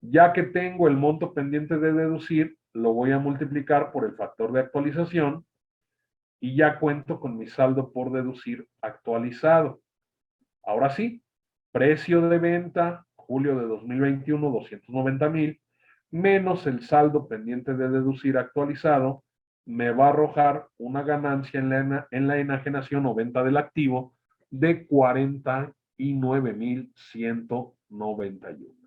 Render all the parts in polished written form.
Ya que tengo el monto pendiente de deducir, lo voy a multiplicar por el factor de actualización y ya cuento con mi saldo por deducir actualizado. Ahora sí, precio de venta, julio de 2021, 290,000, menos el saldo pendiente de deducir actualizado, me va a arrojar una ganancia en la enajenación o venta del activo de 49,191.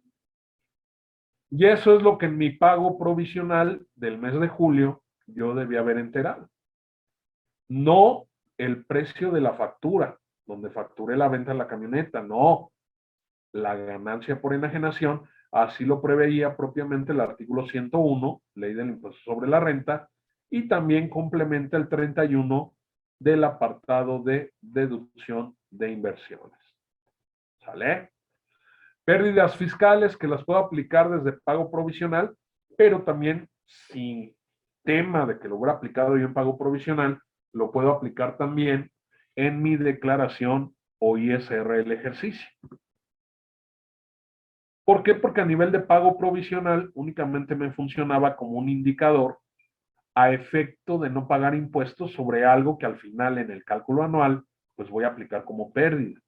Y eso es lo que en mi pago provisional del mes de julio yo debía haber enterado. No el precio de la factura, donde facturé la venta de la camioneta, no. La ganancia por enajenación, así lo preveía propiamente el artículo 101, ley del impuesto sobre la renta, y también complementa el 31 del apartado de deducción de inversiones. ¿Sale? Pérdidas fiscales que las puedo aplicar desde pago provisional, pero también sin tema de que lo hubiera aplicado yo en pago provisional, lo puedo aplicar también en mi declaración o ISR del ejercicio. ¿Por qué? Porque a nivel de pago provisional únicamente me funcionaba como un indicador a efecto de no pagar impuestos sobre algo que al final en el cálculo anual pues voy a aplicar como pérdida.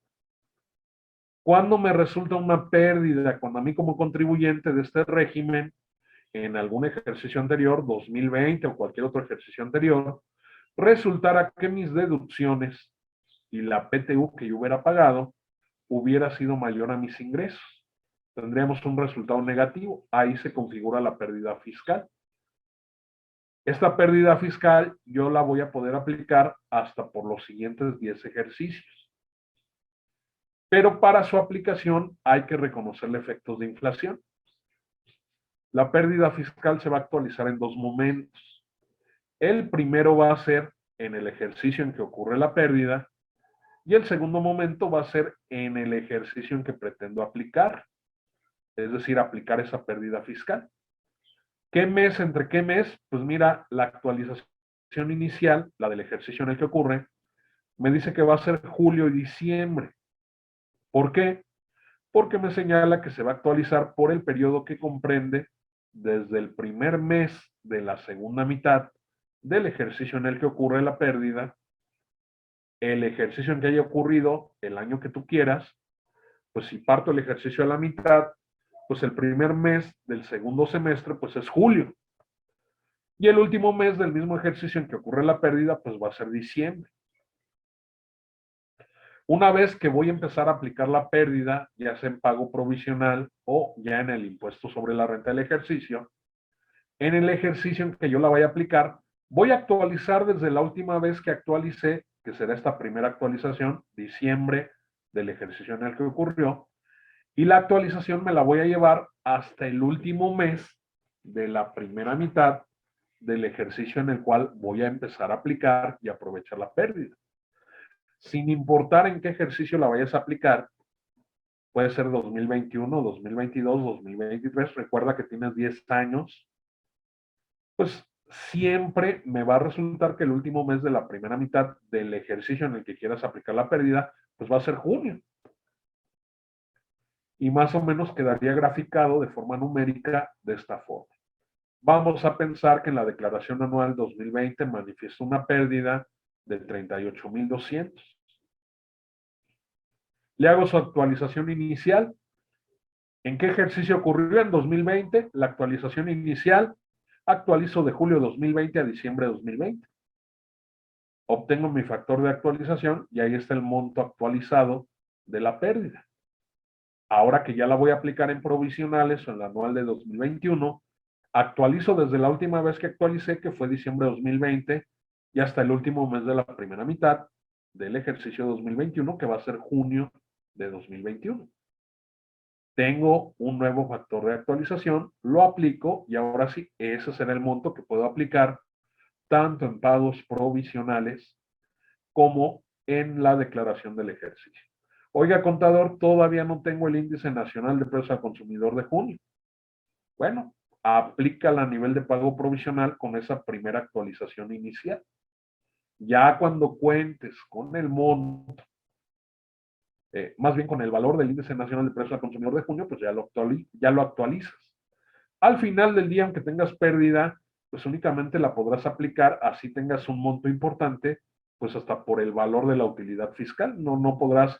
¿Cuándo me resulta una pérdida? Cuando a mí como contribuyente de este régimen en algún ejercicio anterior, 2020 o cualquier otro ejercicio anterior, resultara que mis deducciones y la PTU que yo hubiera pagado hubiera sido mayor a mis ingresos. Tendríamos un resultado negativo. Ahí se configura la pérdida fiscal. Esta pérdida fiscal yo la voy a poder aplicar hasta por los siguientes 10 ejercicios. Pero para su aplicación hay que reconocerle efectos de inflación. La pérdida fiscal se va a actualizar en dos momentos. El primero va a ser en el ejercicio en que ocurre la pérdida y el segundo momento va a ser en el ejercicio en que pretendo aplicar, es decir, aplicar esa pérdida fiscal. ¿Qué mes entre qué mes? Pues mira, la actualización inicial, la del ejercicio en el que ocurre, me dice que va a ser julio y diciembre. ¿Por qué? Porque me señala que se va a actualizar por el periodo que comprende desde el primer mes de la segunda mitad del ejercicio en el que ocurre la pérdida, el ejercicio en que haya ocurrido el año que tú quieras, pues si parto el ejercicio a la mitad, pues el primer mes del segundo semestre, pues es julio. Y el último mes del mismo ejercicio en que ocurre la pérdida, pues va a ser diciembre. Una vez que voy a empezar a aplicar la pérdida, ya sea en pago provisional o ya en el impuesto sobre la renta del ejercicio, en el ejercicio en que yo la vaya a aplicar, voy a actualizar desde la última vez que actualicé, que será esta primera actualización, diciembre del ejercicio en el que ocurrió, y la actualización me la voy a llevar hasta el último mes de la primera mitad del ejercicio en el cual voy a empezar a aplicar y aprovechar la pérdida. Sin importar en qué ejercicio la vayas a aplicar, puede ser 2021, 2022, 2023, recuerda que tienes 10 años, pues siempre me va a resultar que el último mes de la primera mitad del ejercicio en el que quieras aplicar la pérdida, pues va a ser junio. Y más o menos quedaría graficado de forma numérica de esta forma. Vamos a pensar que en la declaración anual 2020 manifiesta una pérdida de 38,200. Le hago su actualización inicial. ¿En qué ejercicio ocurrió en 2020? La actualización inicial, actualizo de julio 2020 a diciembre 2020. Obtengo mi factor de actualización y ahí está el monto actualizado de la pérdida. Ahora que ya la voy a aplicar en provisionales o en la anual de 2021, actualizo desde la última vez que actualicé, que fue diciembre de 2020, y hasta el último mes de la primera mitad del ejercicio 2021, que va a ser junio de 2021. Tengo un nuevo factor de actualización, lo aplico y ahora sí, ese será el monto que puedo aplicar tanto en pagos provisionales como en la declaración del ejercicio. Oiga, contador, todavía no tengo el índice nacional de precios al consumidor de junio. Bueno, aplícala a nivel de pago provisional con esa primera actualización inicial. Ya cuando cuentes con el monto, más bien con el valor del índice nacional de precios al consumidor de junio, pues ya lo actualizas. Al final del día, aunque tengas pérdida, pues únicamente la podrás aplicar, así tengas un monto importante, pues hasta por el valor de la utilidad fiscal. No podrás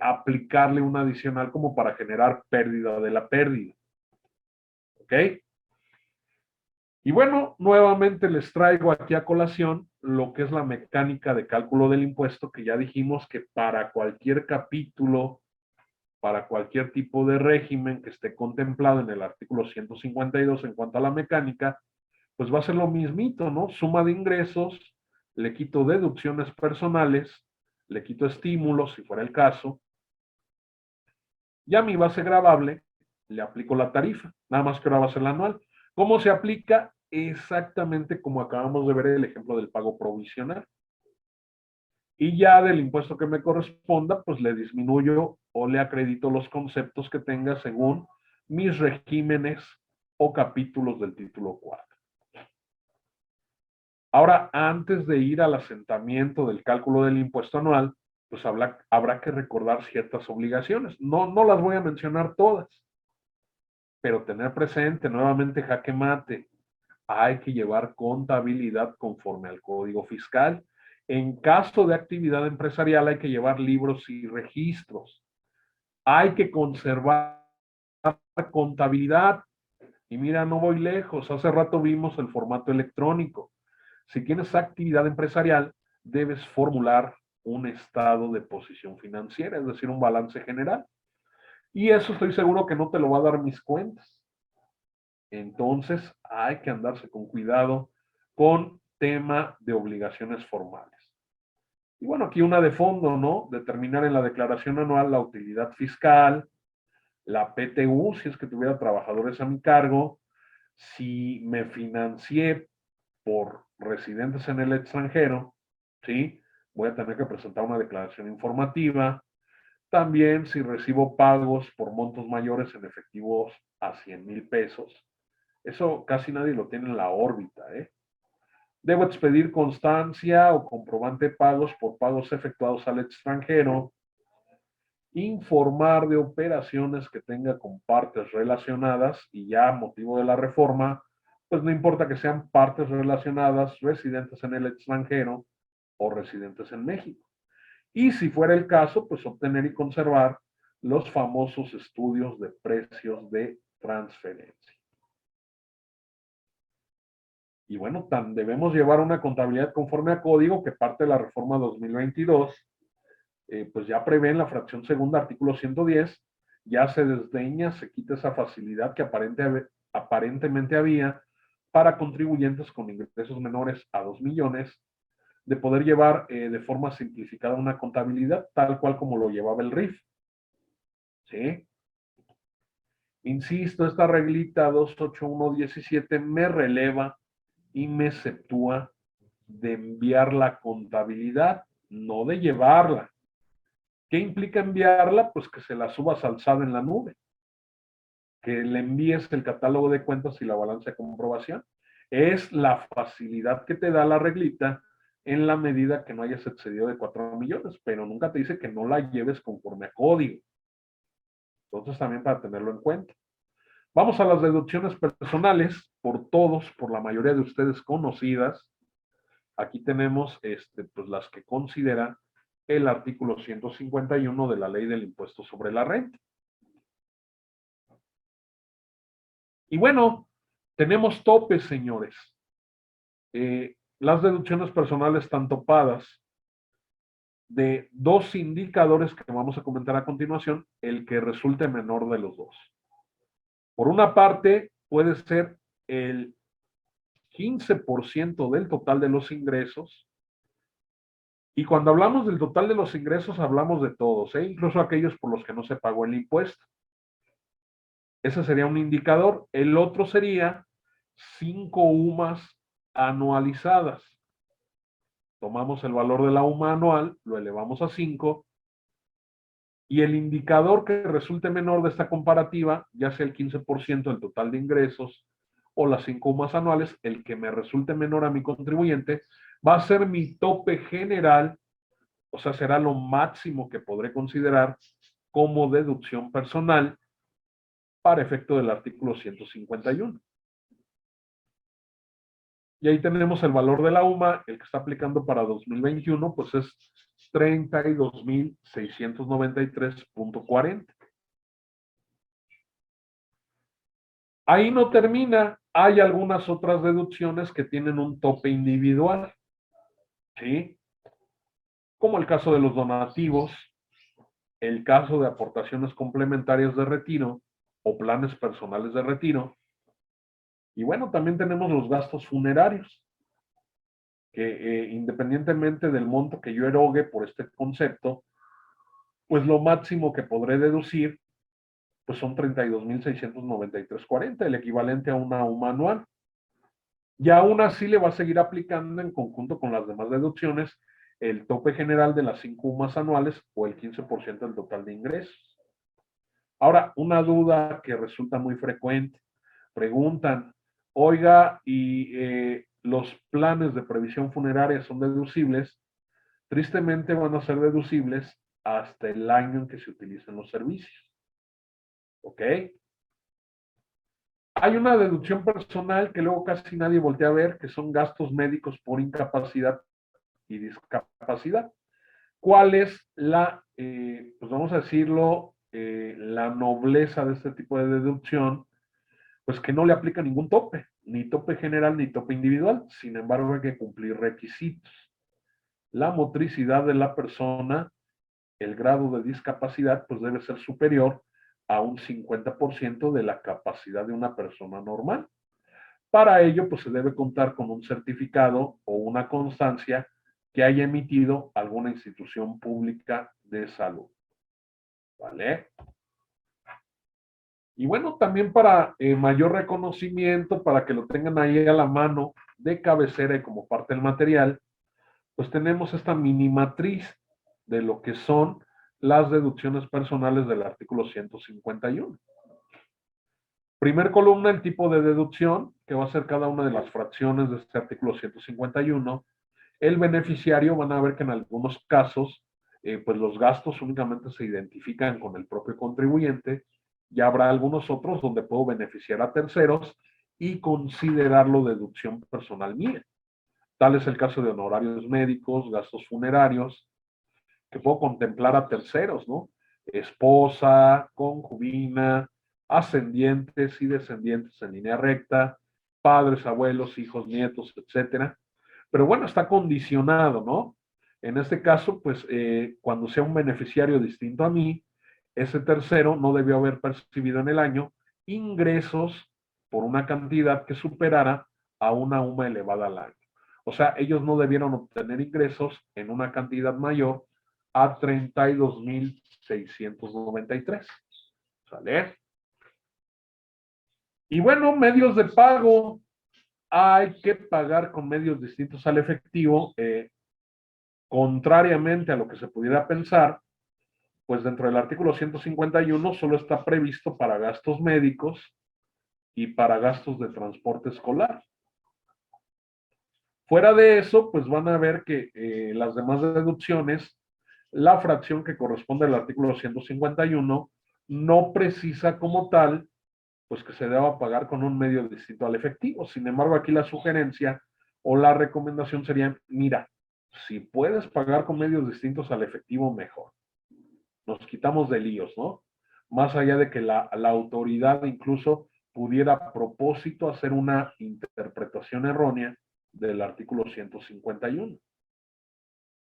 aplicarle un adicional como para generar pérdida de la pérdida. ¿Ok? Y bueno, nuevamente les traigo aquí a colación lo que es la mecánica de cálculo del impuesto, que ya dijimos que para cualquier capítulo, para cualquier tipo de régimen que esté contemplado en el artículo 152 en cuanto a la mecánica, pues va a ser lo mismito, ¿no? Suma de ingresos, le quito deducciones personales, le quito estímulos, si fuera el caso, y a mi base gravable le aplico la tarifa, nada más que ahora va a ser la anual. ¿Cómo se aplica? Exactamente como acabamos de ver el ejemplo del pago provisional. Y ya del impuesto que me corresponda, pues le disminuyo o le acredito los conceptos que tenga según mis regímenes o capítulos del título 4. Ahora, antes de ir al asentamiento del cálculo del impuesto anual, pues habrá que recordar ciertas obligaciones. No las voy a mencionar todas, pero tener presente nuevamente jaque mate. Hay que llevar contabilidad conforme al Código Fiscal. En caso de actividad empresarial hay que llevar libros y registros. Hay que conservar contabilidad. Y mira, no voy lejos. Hace rato vimos el formato electrónico. Si tienes actividad empresarial, debes formular un estado de posición financiera, es decir, un balance general. Y eso estoy seguro que no te lo va a dar mis cuentas. Entonces hay que andarse con cuidado con tema de obligaciones formales. Y bueno, aquí una de fondo, ¿no? Determinar en la declaración anual la utilidad fiscal, la PTU, si es que tuviera trabajadores a mi cargo, si me financié por residentes en el extranjero, ¿sí? Voy a tener que presentar una declaración informativa. También si recibo pagos por montos mayores en efectivos a 100,000 pesos. Eso casi nadie lo tiene en la órbita, ¿eh? Debo expedir constancia o comprobante de pagos por pagos efectuados al extranjero. Informar de operaciones que tenga con partes relacionadas y ya a motivo de la reforma, pues no importa que sean partes relacionadas, residentes en el extranjero o residentes en México. Y si fuera el caso, pues obtener y conservar los famosos estudios de precios de transferencia. Y bueno, debemos llevar una contabilidad conforme a código que parte de la reforma 2022, pues ya prevé en la fracción segunda, artículo 110, ya se desdeña, se quita esa facilidad que aparentemente había para contribuyentes con ingresos menores a 2 millones de poder llevar de forma simplificada una contabilidad tal cual como lo llevaba el RIF. ¿Sí? Insisto, esta reglita 28117 me releva y me exceptúa de enviar la contabilidad, no de llevarla. ¿Qué implica enviarla? Pues que se la subas alzada en la nube, que le envíes el catálogo de cuentas y la balanza de comprobación. Es la facilidad que te da la reglita en la medida que no hayas excedido de 4 millones, pero nunca te dice que no la lleves conforme a código. Entonces también para tenerlo en cuenta. Vamos a las deducciones personales, por todos, por la mayoría de ustedes conocidas. Aquí tenemos pues las que considera el artículo 151 de la Ley del Impuesto sobre la Renta. Y bueno, tenemos topes, señores. Las deducciones personales están topadas de dos indicadores que vamos a comentar a continuación, el que resulte menor de los dos. Por una parte, puede ser el 15% del total de los ingresos. Y cuando hablamos del total de los ingresos, hablamos de todos, incluso aquellos por los que no se pagó el impuesto. Ese sería un indicador. El otro sería 5 UMAS anualizadas. Tomamos el valor de la UMA anual, lo elevamos a 5, y el indicador que resulte menor de esta comparativa, ya sea el 15% del total de ingresos o las 5 UMAS anuales, el que me resulte menor a mi contribuyente, va a ser mi tope general, o sea, será lo máximo que podré considerar como deducción personal para efecto del artículo 151. Y ahí tenemos el valor de la UMA, el que está aplicando para 2021, pues es 32,693.40. Ahí no termina, hay algunas otras deducciones que tienen un tope individual, ¿sí? Como el caso de los donativos, el caso de aportaciones complementarias de retiro o planes personales de retiro. Y bueno, también tenemos los gastos funerarios, que independientemente del monto que yo erogue por este concepto, pues lo máximo que podré deducir pues son 32,693.40, el equivalente a una UMA anual. Y aún así le va a seguir aplicando en conjunto con las demás deducciones el tope general de las 5 UMAs anuales o el 15% del total de ingresos. Ahora, una duda que resulta muy frecuente. Preguntan, oiga, ¿y los planes de previsión funeraria son deducibles? Tristemente van a ser deducibles hasta el año en que se utilicen los servicios. ¿Ok? Hay una deducción personal que luego casi nadie voltea a ver, que son gastos médicos por incapacidad y discapacidad. ¿Cuál es pues vamos a decirlo, la nobleza de este tipo de deducción? Pues que no le aplica ningún tope, ni tope general ni tope individual. Sin embargo, hay que cumplir requisitos. La motricidad de la persona, el grado de discapacidad, pues debe ser superior a un 50% de la capacidad de una persona normal. Para ello, pues se debe contar con un certificado o una constancia que haya emitido alguna institución pública de salud. ¿Vale? Y bueno, también para mayor reconocimiento, para que lo tengan ahí a la mano de cabecera y como parte del material, pues tenemos esta mini matriz de lo que son las deducciones personales del artículo 151. Primer columna, el tipo de deducción, que va a ser cada una de las fracciones de este artículo 151. El beneficiario, van a ver que en algunos casos, pues los gastos únicamente se identifican con el propio contribuyente, y habrá algunos otros donde puedo beneficiar a terceros y considerarlo deducción personal mía. Tal es el caso de honorarios médicos, gastos funerarios, que puedo contemplar a terceros, ¿no? Esposa, concubina, ascendientes y descendientes en línea recta, padres, abuelos, hijos, nietos, etcétera. Pero bueno, está condicionado, ¿no? En este caso, pues cuando sea un beneficiario distinto a mí, ese tercero no debió haber percibido en el año ingresos por una cantidad que superara a una UMA elevada al año. O sea, ellos no debieron obtener ingresos en una cantidad mayor a 32,693. ¿Sale? Y bueno, medios de pago. Hay que pagar con medios distintos al efectivo. Contrariamente a lo que se pudiera pensar, pues dentro del artículo 151 solo está previsto para gastos médicos y para gastos de transporte escolar. Fuera de eso, pues van a ver que las demás deducciones, la fracción que corresponde al artículo 151 no precisa como tal, pues que se deba pagar con un medio distinto al efectivo. Sin embargo, aquí la sugerencia o la recomendación sería, mira, si puedes pagar con medios distintos al efectivo, mejor. Nos quitamos de líos, ¿no? Más allá de que la autoridad incluso pudiera a propósito hacer una interpretación errónea del artículo 151.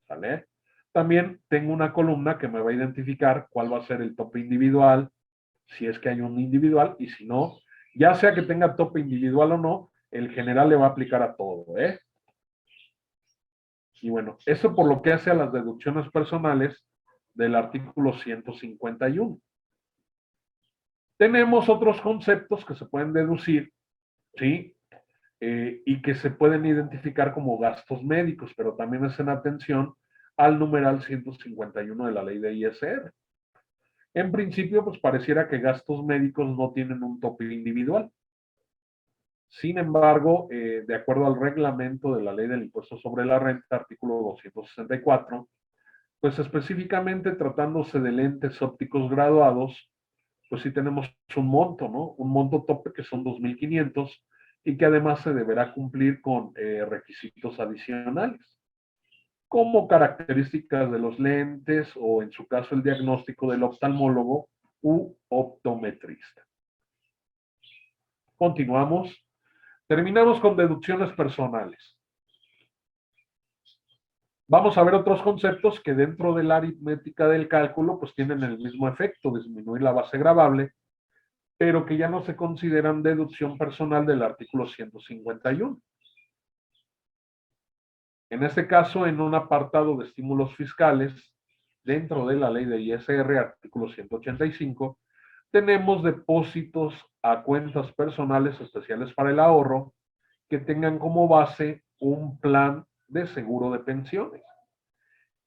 ¿Sale? También tengo una columna que me va a identificar cuál va a ser el tope individual, si es que hay un individual, y si no, ya sea que tenga tope individual o no, el general le va a aplicar a todo, ¿eh? Y bueno, eso por lo que hace a las deducciones personales del artículo 151. Tenemos otros conceptos que se pueden deducir, ¿sí? Y que se pueden identificar como gastos médicos, pero también hacen atención al numeral 151 de la ley de ISR. En principio, pues pareciera que gastos médicos no tienen un tope individual. Sin embargo, de acuerdo al reglamento de la ley del impuesto sobre la renta, artículo 264, pues específicamente tratándose de lentes ópticos graduados, pues sí tenemos un monto, ¿no? Un monto tope que son 2.500 y que además se deberá cumplir con requisitos adicionales, como características de los lentes o en su caso el diagnóstico del oftalmólogo u optometrista. Continuamos. Terminamos con deducciones personales. Vamos a ver otros conceptos que dentro de la aritmética del cálculo pues tienen el mismo efecto, disminuir la base gravable, pero que ya no se consideran deducción personal del artículo 151. En este caso, en un apartado de estímulos fiscales, dentro de la ley de ISR, artículo 185, tenemos depósitos a cuentas personales especiales para el ahorro que tengan como base un plan de seguro de pensiones.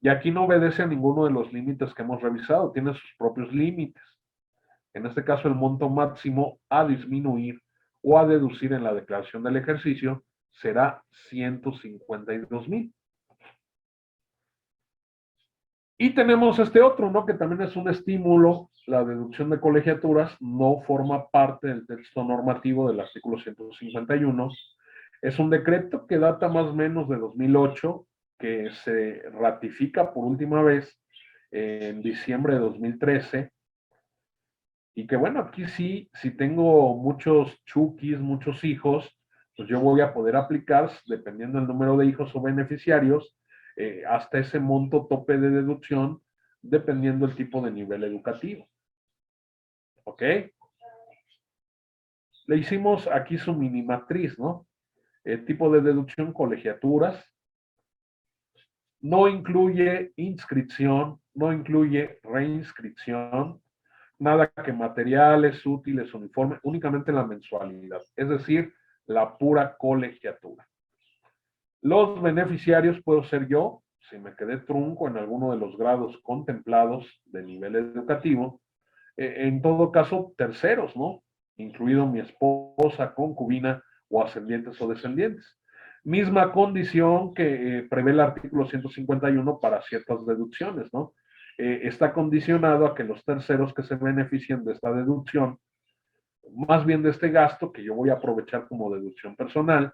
Y aquí no obedece a ninguno de los límites que hemos revisado, tiene sus propios límites. En este caso, el monto máximo a disminuir o a deducir en la declaración del ejercicio será 152,000. Y tenemos este otro, ¿no? Que también es un estímulo, la deducción de colegiaturas, no forma parte del texto normativo del artículo 151. Es un decreto que data más o menos de 2008, que se ratifica por última vez en diciembre de 2013. Y que bueno, aquí sí, si tengo muchos chukis, muchos hijos, pues yo voy a poder aplicar, dependiendo del número de hijos o beneficiarios, hasta ese monto tope de deducción, dependiendo el tipo de nivel educativo. ¿Ok? Le hicimos aquí su minimatriz, ¿no? Tipo de deducción, colegiaturas. No incluye inscripción, no incluye reinscripción, nada que materiales, útiles, uniforme, únicamente la mensualidad, es decir, la pura colegiatura. Los beneficiarios puedo ser yo, si me quedé trunco en alguno de los grados contemplados de nivel educativo, en todo caso, terceros, ¿no? Incluido mi esposa, concubina o ascendientes o descendientes. Misma condición que prevé el artículo 151 para ciertas deducciones, ¿no? Está condicionado a que los terceros que se beneficien de esta deducción, más bien de este gasto que yo voy a aprovechar como deducción personal,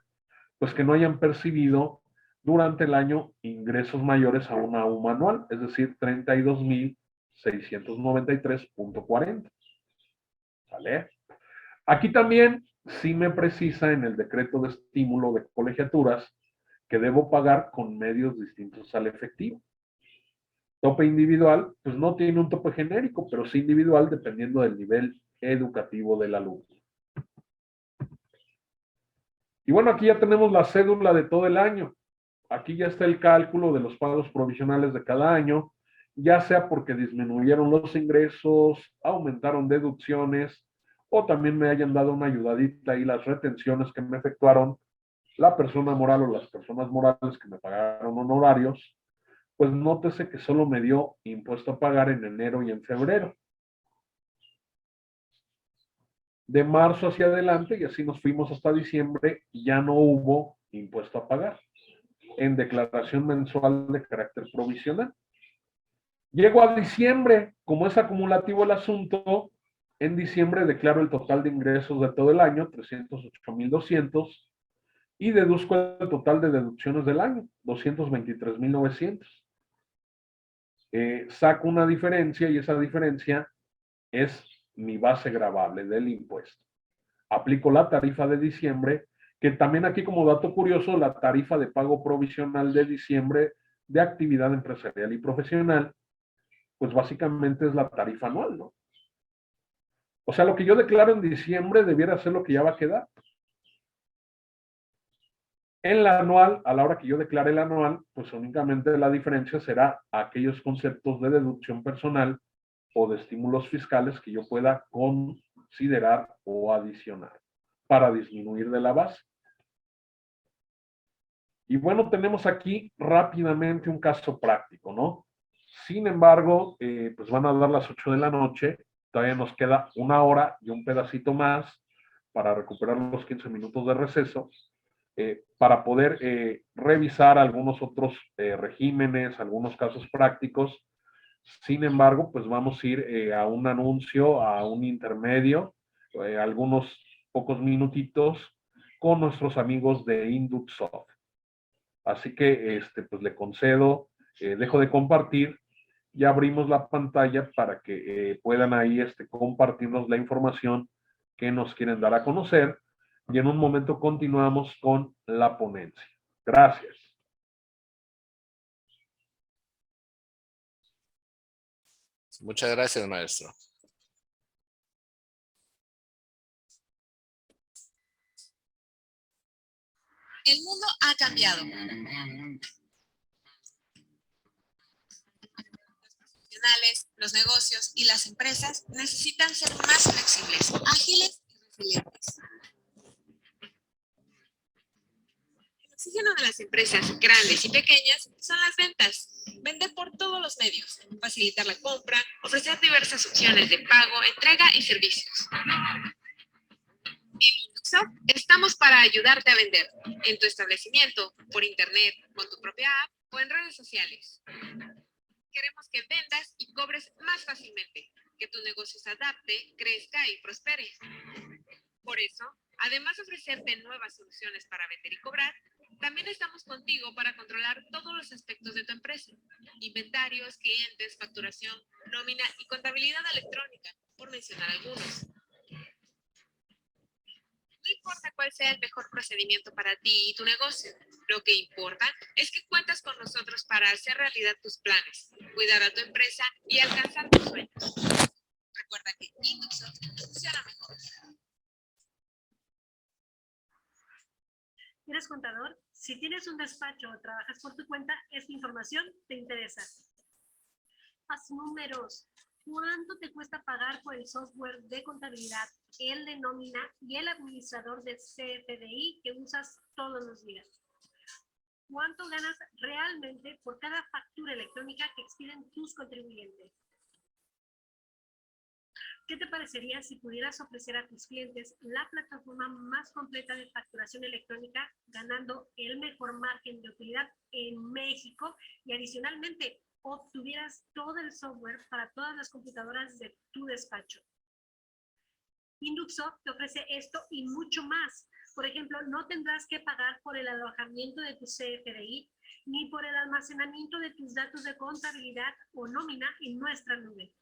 pues que no hayan percibido durante el año ingresos mayores a una UMA anual, es decir, 32,693,40. ¿Vale? Aquí también sí me precisa en el decreto de estímulo de colegiaturas que debo pagar con medios distintos al efectivo. Tope individual, pues no tiene un tope genérico, pero sí individual dependiendo del nivel educativo del alumno. Y bueno, aquí ya tenemos la cédula de todo el año. Aquí ya está el cálculo de los pagos provisionales de cada año, ya sea porque disminuyeron los ingresos, aumentaron deducciones, o también me hayan dado una ayudadita y las retenciones que me efectuaron la persona moral o las personas morales que me pagaron honorarios, pues nótese que solo me dio impuesto a pagar en enero y en febrero. De marzo hacia adelante, y así nos fuimos hasta diciembre, ya no hubo impuesto a pagar en declaración mensual de carácter provisional. Llego a diciembre, como es acumulativo el asunto, en diciembre declaro el total de ingresos de todo el año, 308,200, y deduzco el total de deducciones del año, 223,900. Saco una diferencia y esa diferencia es mi base gravable del impuesto. Aplico la tarifa de diciembre, que también aquí como dato curioso, la tarifa de pago provisional de diciembre de actividad empresarial y profesional, pues básicamente es la tarifa anual, ¿no? O sea, lo que yo declaro en diciembre debiera ser lo que ya va a quedar. En la anual, a la hora que yo declare el anual, pues únicamente la diferencia será aquellos conceptos de deducción personal o de estímulos fiscales que yo pueda considerar o adicionar para disminuir de la base. Y bueno, tenemos aquí rápidamente un caso práctico, ¿no? Sin embargo, pues van a dar las 8 de la noche, todavía nos queda una hora y un pedacito más para recuperar los 15 minutos de receso, para poder revisar algunos otros regímenes, algunos casos prácticos, Sin embargo, pues vamos a ir a un anuncio, a un intermedio, algunos pocos minutitos con nuestros amigos de Induxoft. Así que pues le concedo, dejo de compartir y abrimos la pantalla para que puedan ahí compartirnos la información que nos quieren dar a conocer y en un momento continuamos con la ponencia. Gracias. Muchas gracias, maestro. El mundo ha cambiado. Los negocios y las empresas necesitan ser más flexibles, ágiles y resilientes. El oxígeno de las empresas grandes y pequeñas son las ventas. Vender por todos los medios, facilitar la compra, ofrecer diversas opciones de pago, entrega y servicios. En Induxoft estamos para ayudarte a vender en tu establecimiento, por internet, con tu propia app o en redes sociales. Queremos que vendas y cobres más fácilmente, que tu negocio se adapte, crezca y prospere. Por eso, además de ofrecerte nuevas soluciones para vender y cobrar, también estamos contigo para controlar todos los aspectos de tu empresa: inventarios, clientes, facturación, nómina y contabilidad electrónica, por mencionar algunos. No importa cuál sea el mejor procedimiento para ti y tu negocio. Lo que importa es que cuentas con nosotros para hacer realidad tus planes, cuidar a tu empresa y alcanzar tus sueños. Recuerda que Induxoft funciona mejor. ¿Eres contador? Si tienes un despacho o trabajas por tu cuenta, esta información te interesa. Haz números. ¿Cuánto te cuesta pagar por el software de contabilidad, el de nómina y el administrador de CFDI que usas todos los días? ¿Cuánto ganas realmente por cada factura electrónica que expiden tus contribuyentes? ¿Qué te parecería si pudieras ofrecer a tus clientes la plataforma más completa de facturación electrónica, ganando el mejor margen de utilidad en México y adicionalmente obtuvieras todo el software para todas las computadoras de tu despacho? Induxoft te ofrece esto y mucho más. Por ejemplo, no tendrás que pagar por el alojamiento de tu CFDI ni por el almacenamiento de tus datos de contabilidad o nómina en nuestra nube.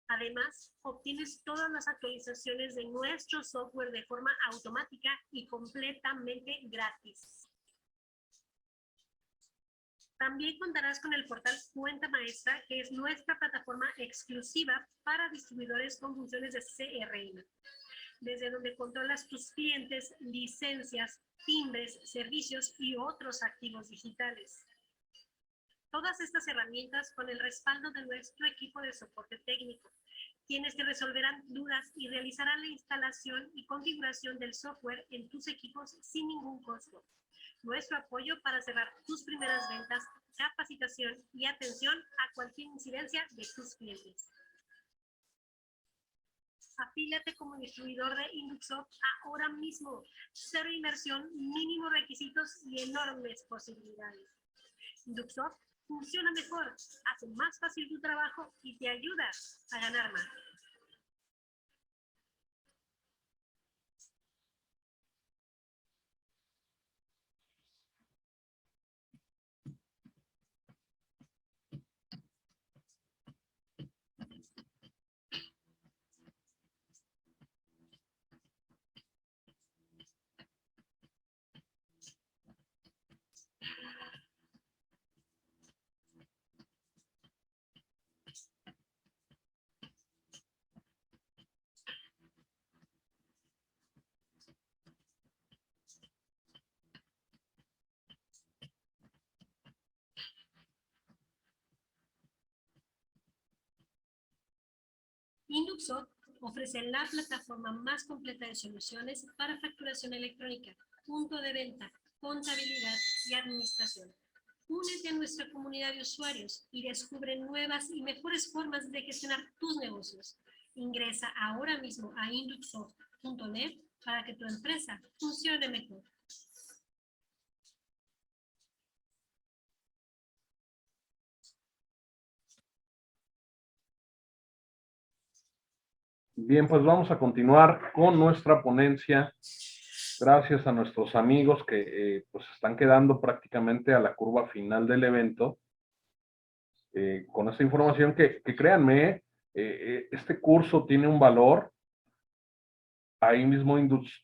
Además, obtienes todas las actualizaciones de nuestro software de forma automática y completamente gratis. También contarás con el portal Cuenta Maestra, que es nuestra plataforma exclusiva para distribuidores con funciones de CRM, desde donde controlas tus clientes, licencias, timbres, servicios y otros activos digitales. Todas estas herramientas con el respaldo de nuestro equipo de soporte técnico, quienes te resolverán dudas y realizarán la instalación y configuración del software en tus equipos sin ningún costo. Nuestro apoyo para cerrar tus primeras ventas, capacitación y atención a cualquier incidencia de tus clientes. Afíliate como distribuidor de Induxoft ahora mismo. Cero inversión, mínimos requisitos y enormes posibilidades. Induxoft funciona mejor, hace más fácil tu trabajo y te ayuda a ganar más. Induxoft ofrece la plataforma más completa de soluciones para facturación electrónica, punto de venta, contabilidad y administración. Únete a nuestra comunidad de usuarios y descubre nuevas y mejores formas de gestionar tus negocios. Ingresa ahora mismo a induxoft.net para que tu empresa funcione mejor. Bien, pues vamos a continuar con nuestra ponencia. Gracias a nuestros amigos que pues están quedando prácticamente a la curva final del evento. Con esta información que créanme, este curso tiene un valor. Ahí mismo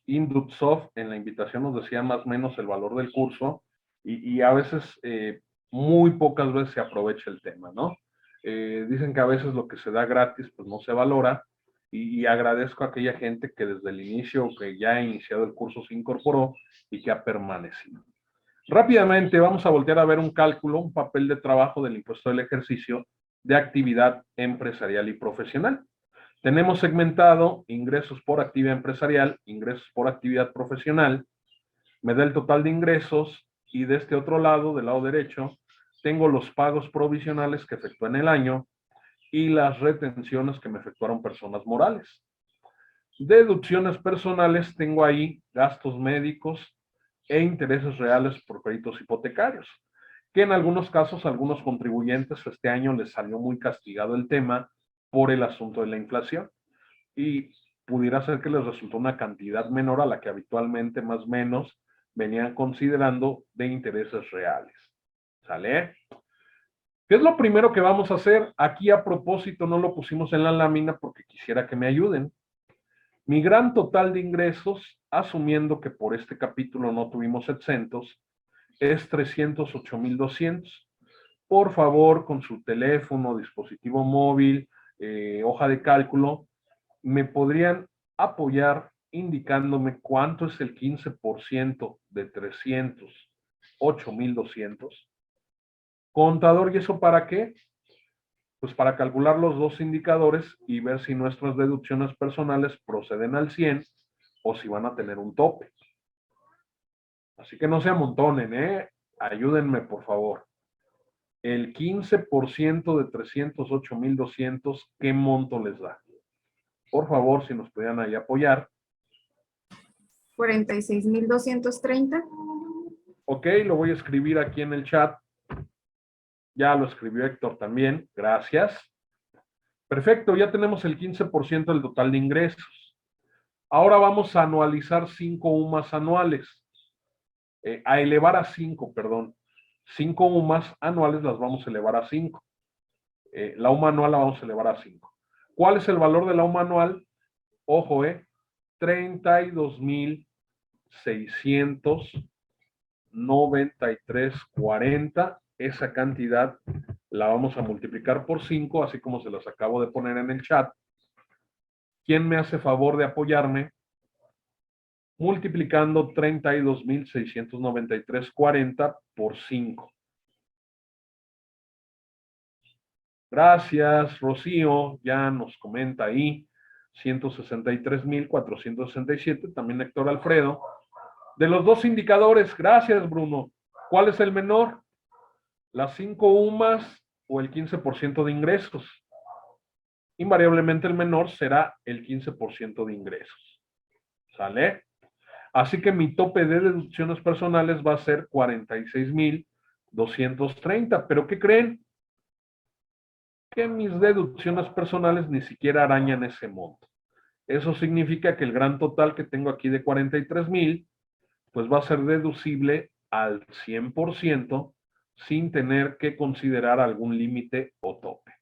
Indutsoft en la invitación nos decía más o menos el valor del curso y a veces, muy pocas veces se aprovecha el tema, ¿no? Dicen que a veces lo que se da gratis pues no se valora y agradezco a aquella gente que desde el inicio, que ya ha iniciado el curso, se incorporó y que ha permanecido. Rápidamente vamos a voltear a ver un cálculo, un papel de trabajo del impuesto del ejercicio de actividad empresarial y profesional. Tenemos segmentado ingresos por actividad empresarial, ingresos por actividad profesional, me da el total de ingresos y de este otro lado, del lado derecho, tengo los pagos provisionales que efectué en el año y las retenciones que me efectuaron personas morales. Deducciones personales, tengo ahí gastos médicos e intereses reales por créditos hipotecarios, que en algunos casos, a algunos contribuyentes este año les salió muy castigado el tema por el asunto de la inflación y pudiera ser que les resultó una cantidad menor a la que habitualmente más o menos venían considerando de intereses reales. ¿Sale? ¿Qué es lo primero que vamos a hacer? Aquí a propósito no lo pusimos en la lámina porque quisiera que me ayuden. Mi gran total de ingresos, asumiendo que por este capítulo no tuvimos exentos, es 308,200. Por favor, con su teléfono, dispositivo móvil, hoja de cálculo, me podrían apoyar indicándome cuánto es el 15% de 308,200. Contador, ¿y eso para qué? Pues para calcular los dos indicadores y ver si nuestras deducciones personales proceden al 100 o si van a tener un tope. Así que no se amontonen, ayúdenme por favor. El 15% de 308,200, ¿qué monto les da? Por favor, si nos pudieran ahí apoyar. 46,230. Ok, lo voy a escribir aquí en el chat. Ya lo escribió Héctor también, gracias. Perfecto, ya tenemos el 15% del total de ingresos. Ahora vamos a anualizar 5 UMAS anuales. A elevar a 5, perdón. 5 UMAS anuales las vamos a elevar a 5. La UMA anual la vamos a elevar a 5. ¿Cuál es el valor de la UMA anual? Ojo, 32,693,40. Esa cantidad la vamos a multiplicar por 5, así como se las acabo de poner en el chat. ¿Quién me hace favor de apoyarme? Multiplicando 32,693,40 por 5. Gracias, Rocío. Ya nos comenta ahí. 163,467. También Héctor Alfredo. De los dos indicadores, gracias, Bruno. ¿Cuál es el menor? ¿Las 5 UMAS o el 15% de ingresos? Invariablemente el menor será el 15% de ingresos. ¿Sale? Así que mi tope de deducciones personales va a ser 46,230. ¿Pero qué creen? Que mis deducciones personales ni siquiera arañan ese monto. Eso significa que el gran total que tengo aquí de 43,000, pues va a ser deducible al 100% sin tener que considerar algún límite o tope.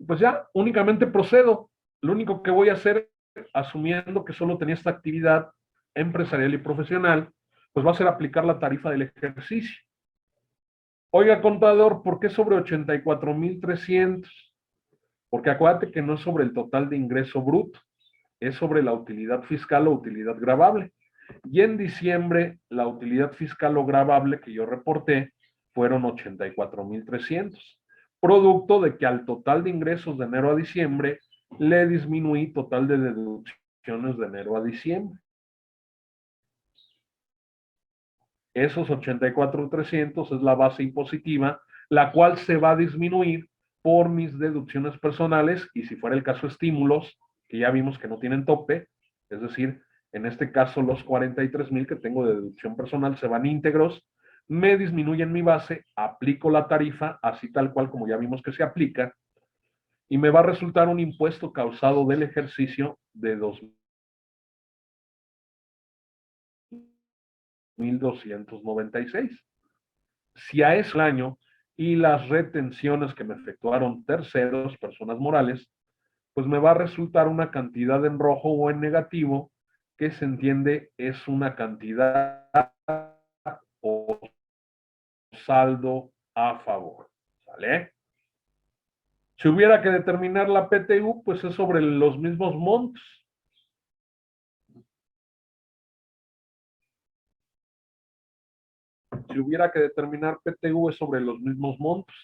Pues ya, únicamente procedo. Lo único que voy a hacer, asumiendo que solo tenía esta actividad empresarial y profesional, pues va a ser aplicar la tarifa del ejercicio. Oiga, contador, ¿por qué sobre 84,300? Porque acuérdate que no es sobre el total de ingreso bruto, es sobre la utilidad fiscal o utilidad gravable. Y en diciembre, la utilidad fiscal o gravable que yo reporté fueron 84,300. Producto de que al total de ingresos de enero a diciembre le disminuí total de deducciones de enero a diciembre. Esos 84,300 es la base impositiva, la cual se va a disminuir por mis deducciones personales y si fuera el caso estímulos, que ya vimos que no tienen tope, es decir, en este caso los 43,000 que tengo de deducción personal se van íntegros, me disminuyen mi base, aplico la tarifa, así tal cual como ya vimos que se aplica, y me va a resultar un impuesto causado del ejercicio de 2,296. Si a ese año y las retenciones que me efectuaron terceros, personas morales, pues me va a resultar una cantidad en rojo o en negativo que se entiende es una cantidad o saldo a favor. ¿Sale? Si hubiera que determinar la PTU, pues es sobre los mismos montos. Si hubiera que determinar PTU es sobre los mismos montos,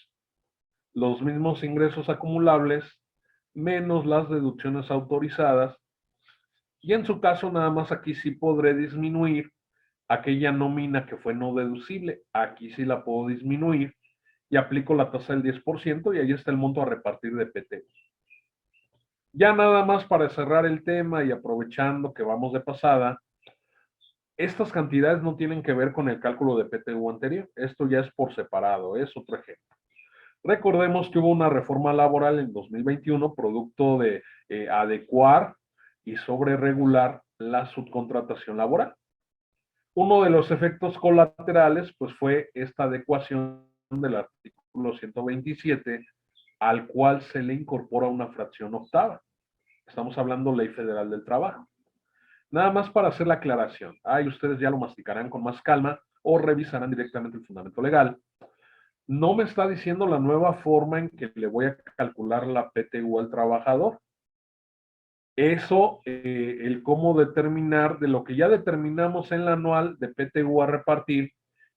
los mismos ingresos acumulables, menos las deducciones autorizadas, y en su caso nada más aquí sí podré disminuir aquella nómina que fue no deducible. Aquí sí la puedo disminuir y aplico la tasa del 10% y ahí está el monto a repartir de PTU. Ya nada más para cerrar el tema y aprovechando que vamos de pasada, estas cantidades no tienen que ver con el cálculo de PTU anterior. Esto ya es por separado, es otro ejemplo. Recordemos que hubo una reforma laboral en 2021, producto de adecuar y sobreregular la subcontratación laboral. Uno de los efectos colaterales, pues, fue esta adecuación del artículo 127, al cual se le incorpora una fracción octava. Estamos hablando Ley Federal del Trabajo. Nada más para hacer la aclaración. Ahí ustedes ya lo masticarán con más calma o revisarán directamente el fundamento legal. No me está diciendo la nueva forma en que le voy a calcular la PTU al trabajador. Eso, el cómo determinar de lo que ya determinamos en la anual de PTU a repartir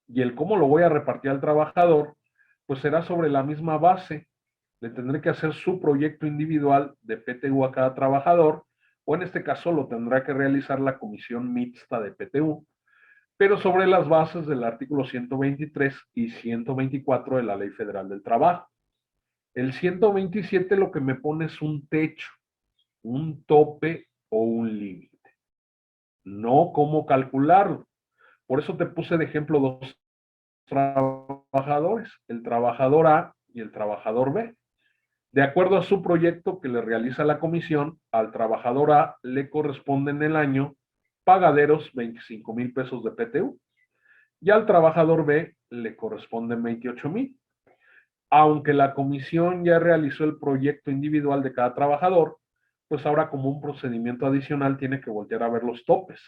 y el cómo lo voy a repartir al trabajador, pues será sobre la misma base. Le tendré que hacer su proyecto individual de PTU a cada trabajador, o en este caso lo tendrá que realizar la comisión mixta de PTU, pero sobre las bases del artículo 123 y 124 de la Ley Federal del Trabajo. El 127 lo que me pone es un techo, un tope o un límite. No cómo calcularlo. Por eso te puse de ejemplo dos trabajadores, el trabajador A y el trabajador B. De acuerdo a su proyecto que le realiza la comisión, al trabajador A le corresponde en el año pagaderos 25,000 pesos de PTU y al trabajador B le corresponden 28,000. Aunque la comisión ya realizó el proyecto individual de cada trabajador, pues ahora como un procedimiento adicional tiene que voltear a ver los topes.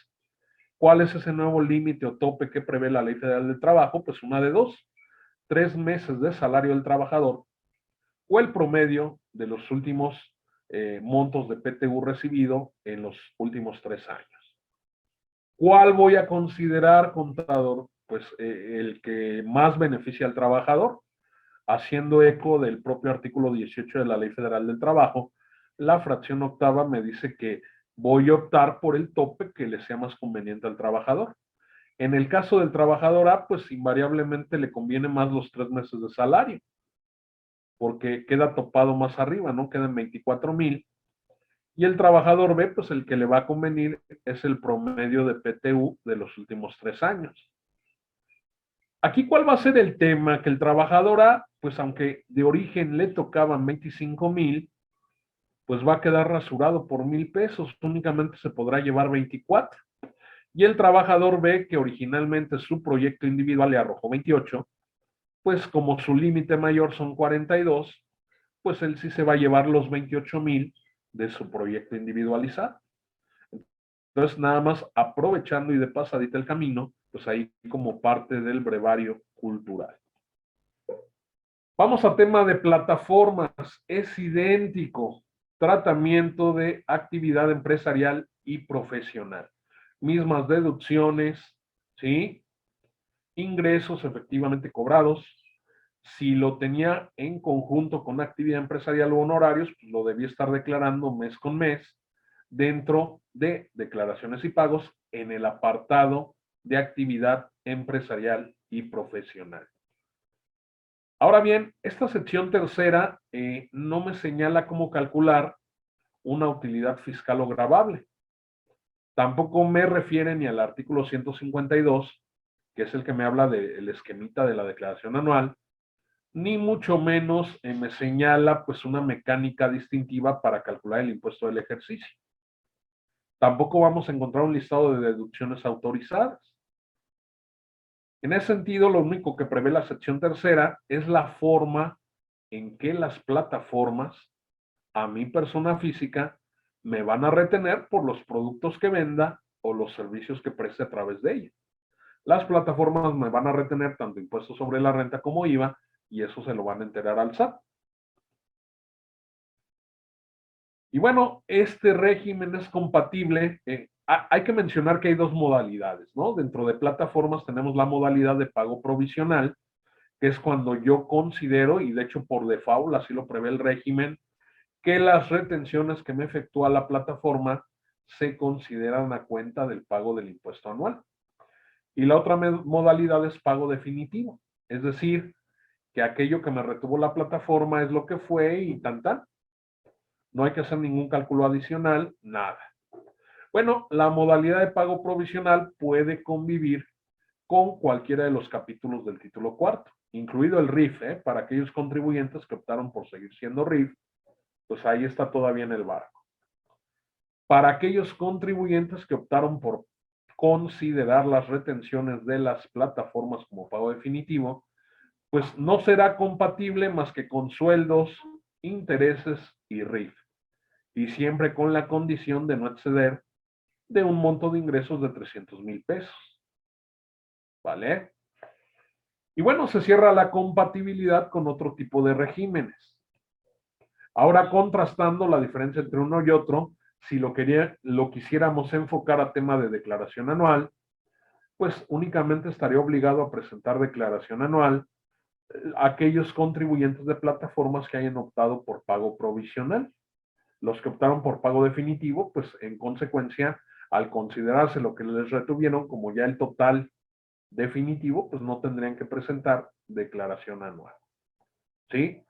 ¿Cuál es ese nuevo límite o tope que prevé la Ley Federal del Trabajo? Pues una de dos: 3 meses de salario del trabajador o el promedio de los últimos montos de PTU recibido en los últimos 3 años. ¿Cuál voy a considerar, contador? Pues el que más beneficia al trabajador, haciendo eco del propio artículo 18 de la Ley Federal del Trabajo. La fracción octava me dice que voy a optar por el tope que le sea más conveniente al trabajador. En el caso del trabajador A, pues invariablemente le conviene más los 3 meses de salario, porque queda topado más arriba, ¿no? Quedan 24,000. Y el trabajador B, pues el que le va a convenir es el promedio de PTU de los últimos 3 años. Aquí, ¿cuál va a ser el tema? Que el trabajador A, pues aunque de origen le tocaban 25,000, pues va a quedar rasurado por 1,000 pesos, únicamente se podrá llevar 24. Y el trabajador B, que originalmente su proyecto individual le arrojó 28, pues como su límite mayor son 42, pues él sí se va a llevar los 28,000 de su proyecto individualizado. Entonces, nada más aprovechando y de pasadita el camino, pues ahí como parte del brevario cultural. Vamos a tema de plataformas. Es idéntico. Tratamiento de actividad empresarial y profesional. Mismas deducciones, ¿sí? Ingresos efectivamente cobrados. Si lo tenía en conjunto con actividad empresarial o honorarios, pues lo debía estar declarando mes con mes dentro de declaraciones y pagos en el apartado de actividad empresarial y profesional. Ahora bien, esta sección tercera no me señala cómo calcular una utilidad fiscal o gravable. Tampoco me refiere ni al artículo 152, que es el que me habla del esquemita de la declaración anual, ni mucho menos me señala pues una mecánica distintiva para calcular el impuesto del ejercicio. Tampoco vamos a encontrar un listado de deducciones autorizadas. En ese sentido, lo único que prevé la sección tercera es la forma en que las plataformas, a mi persona física, me van a retener por los productos que venda o los servicios que preste a través de ella. Las plataformas me van a retener tanto impuestos sobre la renta como IVA, y eso se lo van a enterar al SAT. Y bueno, este régimen es compatible. Hay que mencionar que hay dos modalidades, ¿no? Dentro de plataformas tenemos la modalidad de pago provisional, que es cuando yo considero, y de hecho por default así lo prevé el régimen, que las retenciones que me efectúa la plataforma se consideran a cuenta del pago del impuesto anual. Y la otra modalidad es pago definitivo, es decir, que aquello que me retuvo la plataforma es lo que fue y tan. No hay que hacer ningún cálculo adicional, nada. Bueno, la modalidad de pago provisional puede convivir con cualquiera de los capítulos del título cuarto, incluido el RIF, para aquellos contribuyentes que optaron por seguir siendo RIF, pues ahí está todavía en el barco. Para aquellos contribuyentes que optaron por considerar las retenciones de las plataformas como pago definitivo, pues no será compatible más que con sueldos, intereses y RIF, y siempre con la condición de no exceder de un monto de ingresos de 300,000 pesos. ¿Vale? Y bueno, se cierra la compatibilidad con otro tipo de regímenes. Ahora, contrastando la diferencia entre uno y otro, si lo quisiéramos enfocar a tema de declaración anual, pues únicamente estaría obligado a presentar declaración anual aquellos contribuyentes de plataformas que hayan optado por pago provisional. Los que optaron por pago definitivo, pues en consecuencia, al considerarse lo que les retuvieron como ya el total definitivo, pues no tendrían que presentar declaración anual. ¿Sí?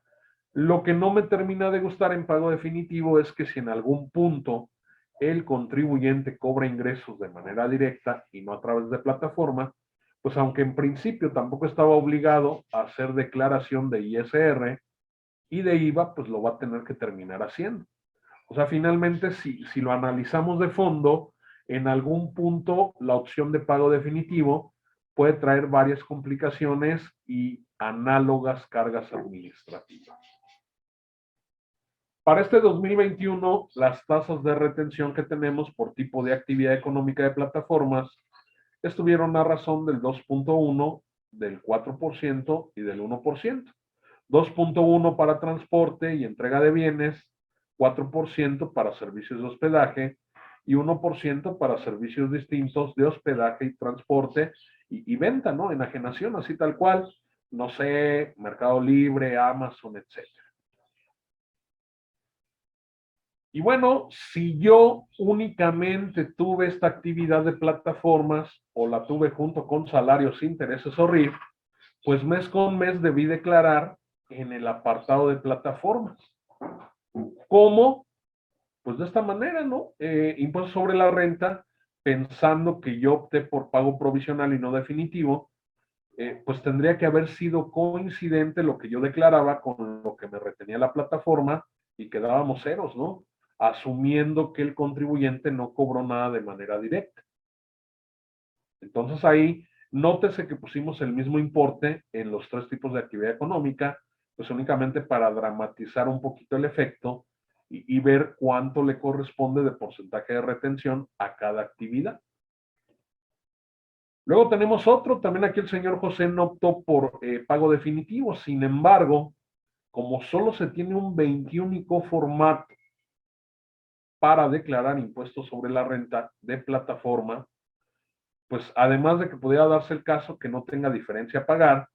Lo que no me termina de gustar en pago definitivo es que si en algún punto el contribuyente cobra ingresos de manera directa y no a través de plataforma, pues aunque en principio tampoco estaba obligado a hacer declaración de ISR y de IVA, pues lo va a tener que terminar haciendo. O sea, finalmente, si lo analizamos de fondo, en algún punto la opción de pago definitivo puede traer varias complicaciones y análogas cargas administrativas. Para este 2021, las tasas de retención que tenemos por tipo de actividad económica de plataformas estuvieron a razón del 2.1, del 4% y del 1%. 2.1 para transporte y entrega de bienes, 4% para servicios de hospedaje y 1% para servicios distintos de hospedaje y transporte y venta, ¿no? Enajenación, así tal cual, no sé, Mercado Libre, Amazon, etc. Y bueno, si yo únicamente tuve esta actividad de plataformas o la tuve junto con salarios, intereses o RIF, pues mes con mes debí declarar en el apartado de plataformas. ¿Cómo? Pues de esta manera, ¿no? Impuesto sobre la renta, pensando que yo opté por pago provisional y no definitivo, pues tendría que haber sido coincidente lo que yo declaraba con lo que me retenía la plataforma y quedábamos ceros, ¿no? Asumiendo que el contribuyente no cobró nada de manera directa. Entonces ahí, nótese que pusimos el mismo importe en los tres tipos de actividad económica, pues únicamente para dramatizar un poquito el efecto y ver cuánto le corresponde de porcentaje de retención a cada actividad. Luego tenemos otro, también aquí el señor José no optó por pago definitivo, sin embargo, como solo se tiene un 21 formato para declarar impuestos sobre la renta de plataforma, pues además de que pudiera darse el caso que no tenga diferencia a pagar,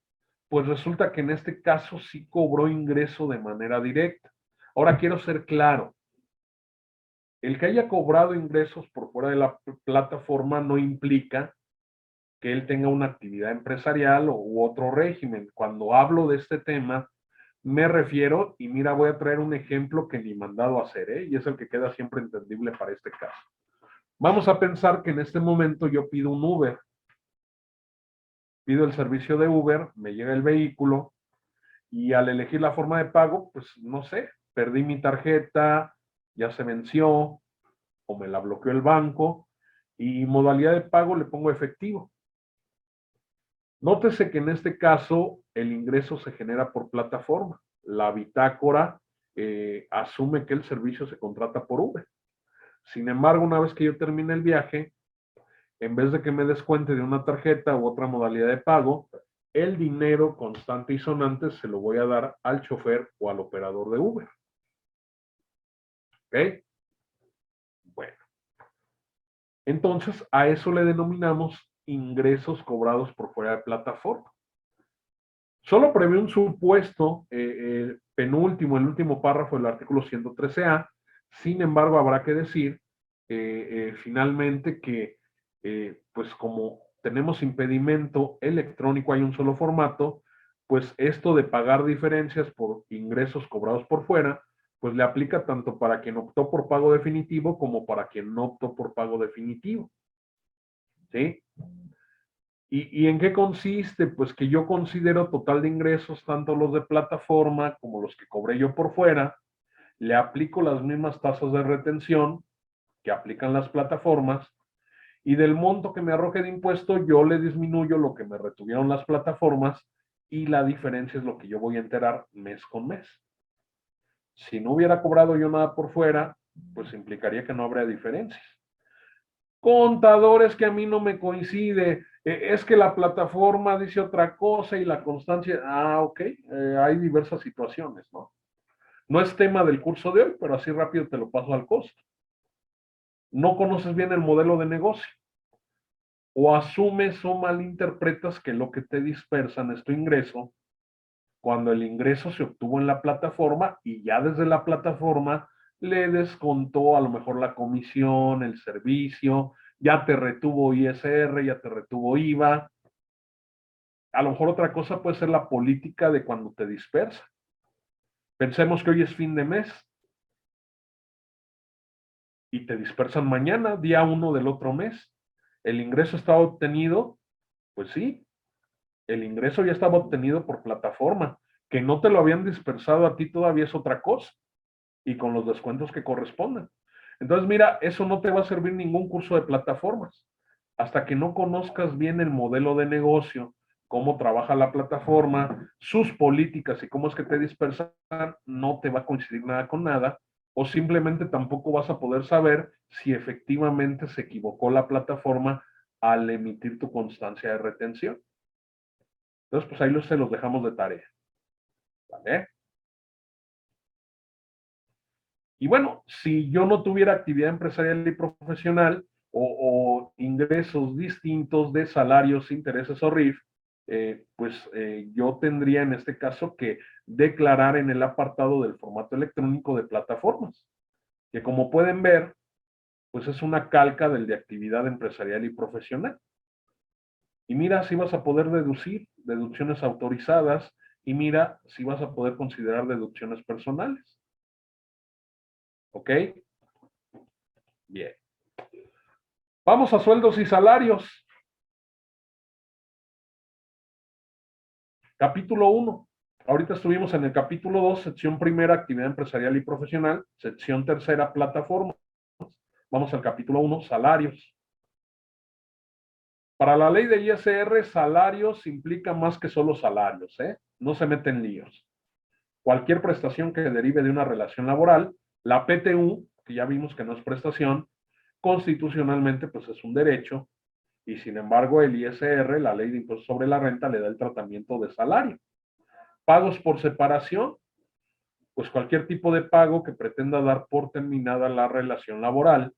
pues resulta que en este caso sí cobró ingreso de manera directa. Ahora quiero ser claro, el que haya cobrado ingresos por fuera de la plataforma no implica que él tenga una actividad empresarial u otro régimen. Cuando hablo de este tema, me refiero, y mira, voy a traer un ejemplo que ni mandado a hacer, y es el que queda siempre entendible para este caso. Vamos a pensar que en este momento yo pido un Uber. Pido el servicio de Uber, me llega el vehículo, Y al elegir la forma de pago, pues no sé, perdí mi tarjeta, ya se venció o me la bloqueó el banco y modalidad de pago le pongo efectivo. Nótese que en este caso el ingreso se genera por plataforma. La bitácora asume que el servicio se contrata por Uber. Sin embargo, una vez que yo termine el viaje, en vez de que me descuente de una tarjeta u otra modalidad de pago, el dinero constante y sonante se lo voy a dar al chofer o al operador de Uber. ¿Ok? Bueno. Entonces, a eso le denominamos ingresos cobrados por fuera de plataforma. Solo prevé un supuesto penúltimo, el último párrafo del artículo 113A. Sin embargo, habrá que decir finalmente que pues como tenemos impedimento electrónico, hay un solo formato, pues esto de pagar diferencias por ingresos cobrados por fuera, pues le aplica tanto para quien optó por pago definitivo como para quien no optó por pago definitivo. ¿Sí? ¿Y en qué consiste? Pues que yo considero total de ingresos, tanto los de plataforma como los que cobré yo por fuera, le aplico las mismas tasas de retención que aplican las plataformas, y del monto que me arroje de impuesto, yo le disminuyo lo que me retuvieron las plataformas, y la diferencia es lo que yo voy a enterar mes con mes. Si no hubiera cobrado yo nada por fuera, pues implicaría que no habría diferencias. Contadores, que a mí no me coincide, es que la plataforma dice otra cosa y la constancia, ok, hay diversas situaciones, ¿no? No es tema del curso de hoy, pero así rápido te lo paso al costo. No conoces bien el modelo de negocio, o asumes o malinterpretas que lo que te dispersan es tu ingreso, cuando el ingreso se obtuvo en la plataforma y ya desde la plataforma le descontó a lo mejor la comisión, el servicio, ya te retuvo ISR, ya te retuvo IVA. A lo mejor otra cosa puede ser la política de cuando te dispersa. Pensemos que hoy es fin de mes y te dispersan mañana, día 1 del otro mes. ¿El ingreso estaba obtenido? Pues sí, el ingreso ya estaba obtenido por plataforma. Que no te lo habían dispersado a ti todavía es otra cosa, y con los descuentos que correspondan. Entonces, mira, eso no te va a servir ningún curso de plataformas. Hasta que no conozcas bien el modelo de negocio, cómo trabaja la plataforma, sus políticas y cómo es que te dispersan, no te va a coincidir nada con nada, o simplemente tampoco vas a poder saber si efectivamente se equivocó la plataforma al emitir tu constancia de retención. Entonces, pues ahí se los dejamos de tarea. ¿Vale? Y bueno, si yo no tuviera actividad empresarial y profesional o ingresos distintos de salarios, intereses o RIF, yo tendría en este caso que declarar en el apartado del formato electrónico de plataformas, que como pueden ver, pues es una calca del de actividad empresarial y profesional. Y mira si vas a poder deducir deducciones autorizadas, y mira si vas a poder considerar deducciones personales. ¿Ok? Bien. Vamos a sueldos y salarios. Capítulo 1. Ahorita estuvimos en el capítulo 2, sección primera, actividad empresarial y profesional, sección tercera, plataformas. Vamos al capítulo 1, salarios. Para la ley de ISR, salarios implica más que solo salarios, ¿eh? No se meten líos. Cualquier prestación que derive de una relación laboral, la PTU, que ya vimos que no es prestación, constitucionalmente pues es un derecho, y sin embargo el ISR, la ley de impuestos sobre la renta, le da el tratamiento de salario. Pagos por separación, pues cualquier tipo de pago que pretenda dar por terminada la relación laboral,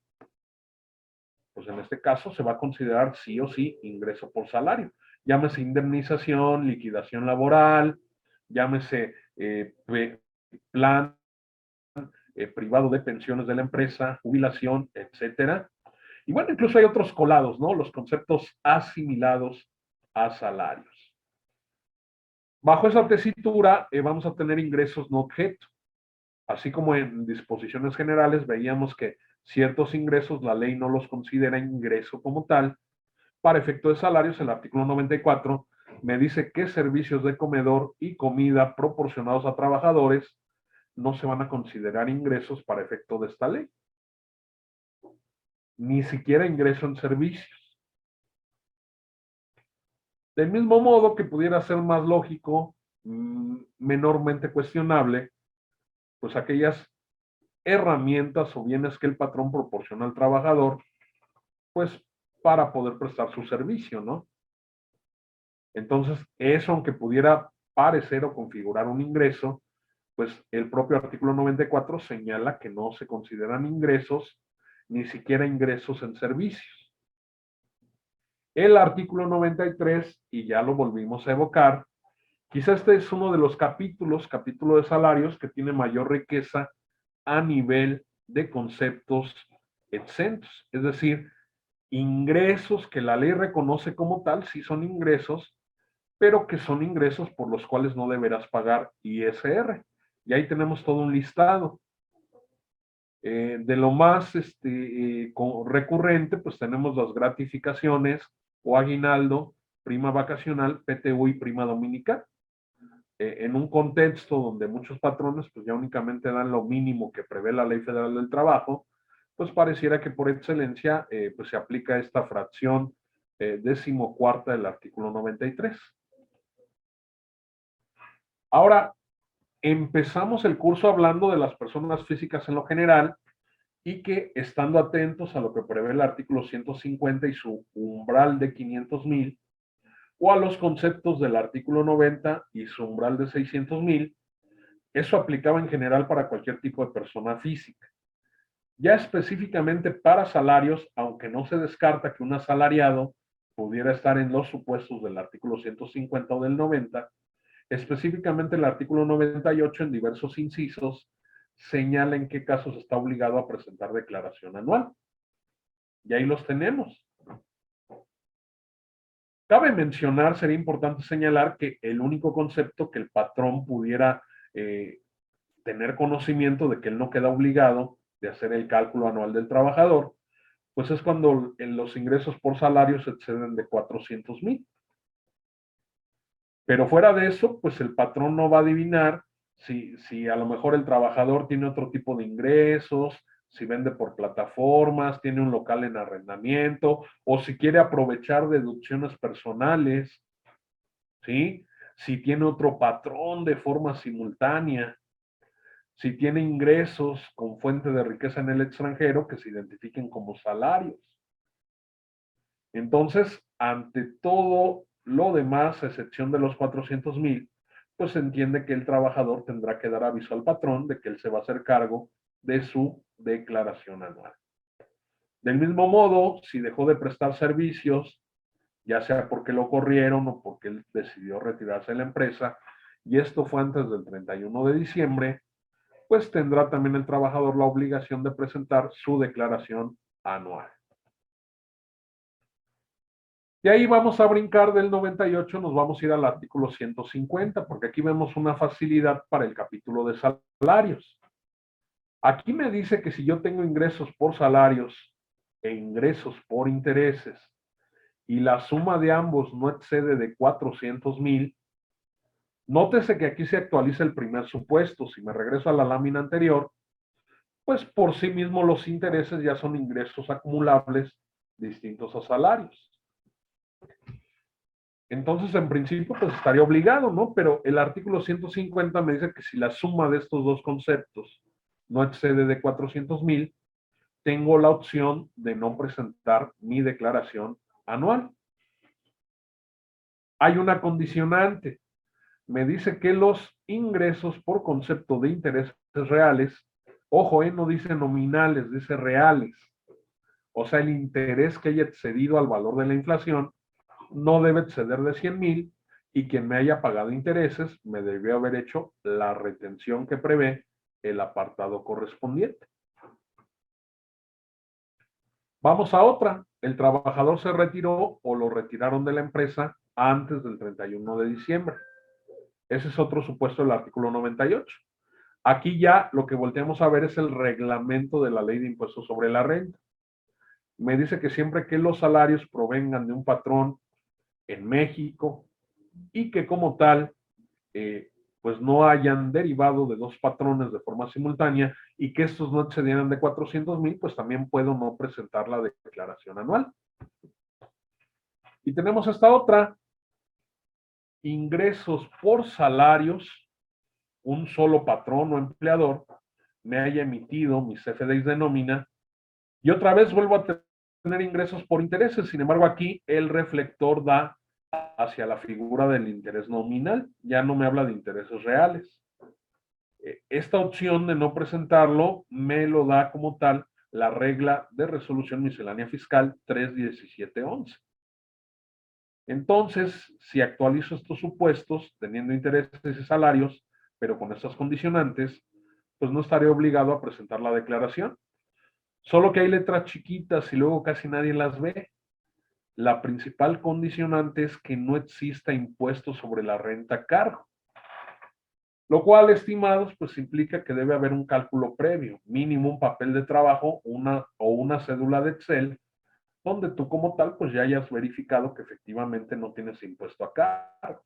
pues en este caso se va a considerar sí o sí ingreso por salario. Llámese indemnización, liquidación laboral, llámese plan privado de pensiones de la empresa, jubilación, etcétera. Y bueno, incluso hay otros colados, ¿no? Los conceptos asimilados a salarios. Bajo esa tesitura vamos a tener ingresos no objeto. Así como en disposiciones generales veíamos que ciertos ingresos la ley no los considera ingreso como tal, para efecto de salarios el artículo 94 me dice que servicios de comedor y comida proporcionados a trabajadores no se van a considerar ingresos para efecto de esta ley. Ni siquiera ingreso en servicios. Del mismo modo que pudiera ser más lógico, menormente cuestionable, pues aquellas herramientas o bienes que el patrón proporciona al trabajador, pues para poder prestar su servicio, ¿no? Entonces, eso, aunque pudiera parecer o configurar un ingreso, pues el propio artículo 94 señala que no se consideran ingresos, ni siquiera ingresos en servicios. El artículo 93, y ya lo volvimos a evocar, quizá este es uno de los capítulo de salarios, que tiene mayor riqueza a nivel de conceptos exentos, es decir, ingresos que la ley reconoce como tal, sí son ingresos, pero que son ingresos por los cuales no deberás pagar ISR. Y ahí tenemos todo un listado. De lo más recurrente, pues tenemos las gratificaciones o aguinaldo, prima vacacional, PTU y prima dominical. En un contexto donde muchos patrones pues ya únicamente dan lo mínimo que prevé la Ley Federal del Trabajo, pues pareciera que por excelencia pues se aplica esta fracción 14ª del artículo 93. Ahora, empezamos el curso hablando de las personas físicas en lo general y que estando atentos a lo que prevé el artículo 150 y su umbral de 500,000, o a los conceptos del artículo 90 y su umbral de 600,000, eso aplicaba en general para cualquier tipo de persona física. Ya específicamente para salarios, aunque no se descarta que un asalariado pudiera estar en los supuestos del artículo 150 o del 90, específicamente el artículo 98 en diversos incisos señala en qué casos está obligado a presentar declaración anual. Y ahí los tenemos. Cabe mencionar, sería importante señalar que el único concepto que el patrón pudiera tener conocimiento de que él no queda obligado de hacer el cálculo anual del trabajador, pues es cuando los ingresos por salarios exceden de 400,000. Pero fuera de eso, pues el patrón no va a adivinar si a lo mejor el trabajador tiene otro tipo de ingresos, si vende por plataformas, tiene un local en arrendamiento, o si quiere aprovechar deducciones personales, ¿sí? Si tiene otro patrón de forma simultánea, si tiene ingresos con fuente de riqueza en el extranjero que se identifiquen como salarios. Entonces, ante todo lo demás, a excepción de los 400,000, pues se entiende que el trabajador tendrá que dar aviso al patrón de que él se va a hacer cargo de su declaración anual. Del mismo modo, si dejó de prestar servicios, ya sea porque lo corrieron o porque él decidió retirarse de la empresa, y esto fue antes del 31 de diciembre, pues tendrá también el trabajador la obligación de presentar su declaración anual. De ahí vamos a brincar del 98, nos vamos a ir al artículo 150, porque aquí vemos una facilidad para el capítulo de salarios. Aquí me dice que si yo tengo ingresos por salarios e ingresos por intereses, y la suma de ambos no excede de 400,000, nótese que aquí se actualiza el primer supuesto. Si me regreso a la lámina anterior, pues por sí mismo los intereses ya son ingresos acumulables distintos a salarios. Entonces, en principio, pues estaría obligado, ¿no? Pero el artículo 150 me dice que si la suma de estos dos conceptos no excede de 400,000, tengo la opción de no presentar mi declaración anual. Hay una condicionante. Me dice que los ingresos por concepto de intereses reales, ojo, no dice nominales, dice reales. O sea, el interés que haya excedido al valor de la inflación no debe exceder de 100,000, y quien me haya pagado intereses me debió haber hecho la retención que prevé el apartado correspondiente. Vamos a otra. El trabajador se retiró o lo retiraron de la empresa antes del 31 de diciembre. Ese es otro supuesto del artículo 98. Aquí ya lo que volteamos a ver es el reglamento de la Ley de Impuestos sobre la Renta. Me dice que siempre que los salarios provengan de un patrón en México, y que como tal, pues no hayan derivado de dos patrones de forma simultánea y que estos no excedieran de 400,000, pues también puedo no presentar la declaración anual. Y tenemos esta otra, ingresos por salarios, un solo patrón o empleador me haya emitido mis CFDIs de nómina y otra vez vuelvo a tener ingresos por intereses. Sin embargo, aquí el reflector da hacia la figura del interés nominal, ya no me habla de intereses reales. Esta opción de no presentarlo me lo da como tal la regla de resolución miscelánea fiscal 3.17.11. Entonces, si actualizo estos supuestos, teniendo intereses y salarios, pero con estas condicionantes, pues no estaré obligado a presentar la declaración. Solo que hay letras chiquitas y luego casi nadie las ve. La principal condicionante es que no exista impuesto sobre la renta a cargo. Lo cual, estimados, pues implica que debe haber un cálculo previo, mínimo un papel de trabajo o una cédula de Excel, donde tú como tal pues ya hayas verificado que efectivamente no tienes impuesto a cargo.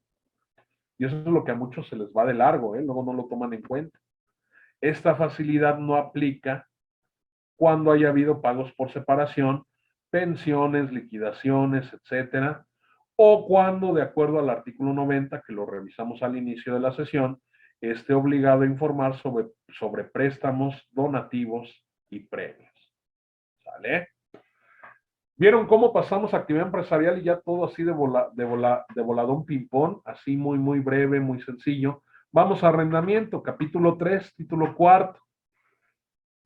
Y eso es lo que a muchos se les va de largo, luego no lo toman en cuenta. Esta facilidad no aplica cuando haya habido pagos por separación, pensiones, liquidaciones, etcétera, o cuando, de acuerdo al artículo 90, que lo revisamos al inicio de la sesión, esté obligado a informar sobre préstamos, donativos y premios. ¿Sale? ¿Vieron cómo pasamos a actividad empresarial y ya todo así de voladón ping-pong? Así muy, muy breve, muy sencillo. Vamos a arrendamiento, capítulo 3, título 4.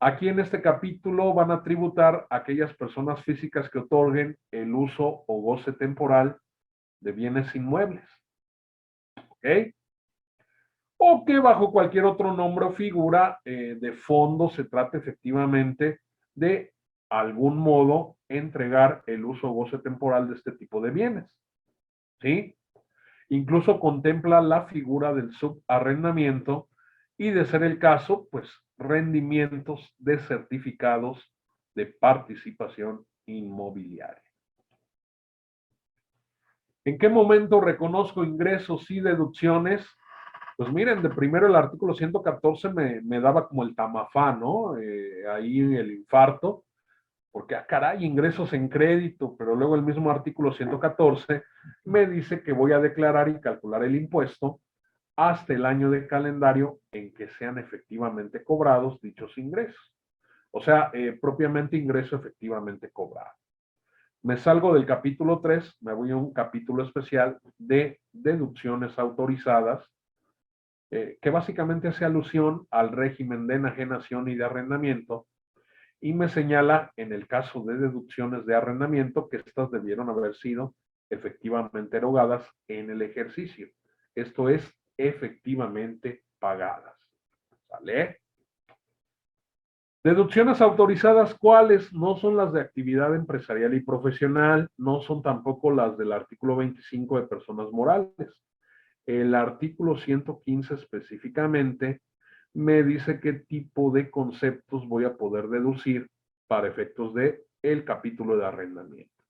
Aquí en este capítulo van a tributar a aquellas personas físicas que otorguen el uso o goce temporal de bienes inmuebles. ¿Ok? O que bajo cualquier otro nombre o figura de fondo se trate efectivamente de algún modo entregar el uso o goce temporal de este tipo de bienes. ¿Sí? Incluso contempla la figura del subarrendamiento y, de ser el caso, pues rendimientos de certificados de participación inmobiliaria. ¿En qué momento reconozco ingresos y deducciones? Pues miren, de primero el artículo 114 me daba como el tamafá, ¿no? Ahí el infarto, porque, caray, ingresos en crédito, pero luego el mismo artículo 114 me dice que voy a declarar y calcular el impuesto hasta el año de calendario en que sean efectivamente cobrados dichos ingresos. O sea, propiamente ingreso efectivamente cobrado. Me salgo del capítulo 3, me voy a un capítulo especial de deducciones autorizadas, que básicamente hace alusión al régimen de enajenación y de arrendamiento, y me señala en el caso de deducciones de arrendamiento que estas debieron haber sido efectivamente erogadas en el ejercicio. Esto es, efectivamente pagadas. ¿Sale? Deducciones autorizadas, ¿cuáles? No son las de actividad empresarial y profesional, no son tampoco las del artículo 25 de personas morales. El artículo 115 específicamente me dice qué tipo de conceptos voy a poder deducir para efectos de el capítulo de arrendamiento.